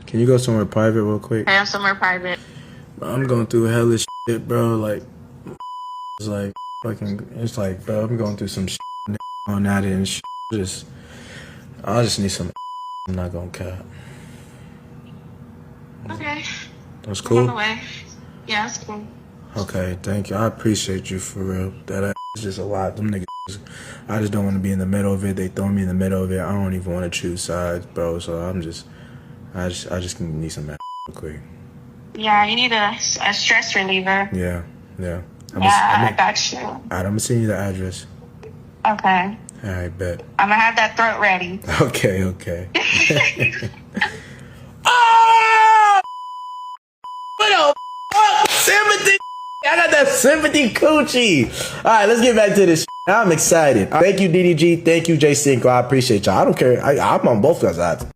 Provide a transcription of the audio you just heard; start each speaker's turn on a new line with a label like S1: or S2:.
S1: Can you go somewhere private real quick?
S2: I am somewhere private.
S1: I'm going through hellish shit, bro. Like, it's like fucking. It's like, bro, I'm going through some shit on that and shit. I just need some. I'm not gonna cap.
S2: Okay.
S1: That's
S2: I'm on the
S1: cool.
S2: way. Yeah, it's cool.
S1: Okay, thank you. I appreciate you for real. That is just a lot. Them niggas. I just don't want to be in the middle of it. They throw me in the middle of it. I don't even want to choose sides, bro. So I just need some real quick.
S2: Yeah, you need a stress reliever.
S1: Yeah, yeah.
S2: Yeah, I got you.
S1: Alright, I'm gonna send you the address.
S2: Okay.
S1: Alright, bet.
S2: I'm gonna have that throat ready.
S1: Okay. Oh! What the fuck? Sympathy! I got that sympathy coochie. Alright, let's get back to this. I'm excited. Thank you, DDG. Thank you, J Cinco. I appreciate y'all. I don't care. I'm on both sides.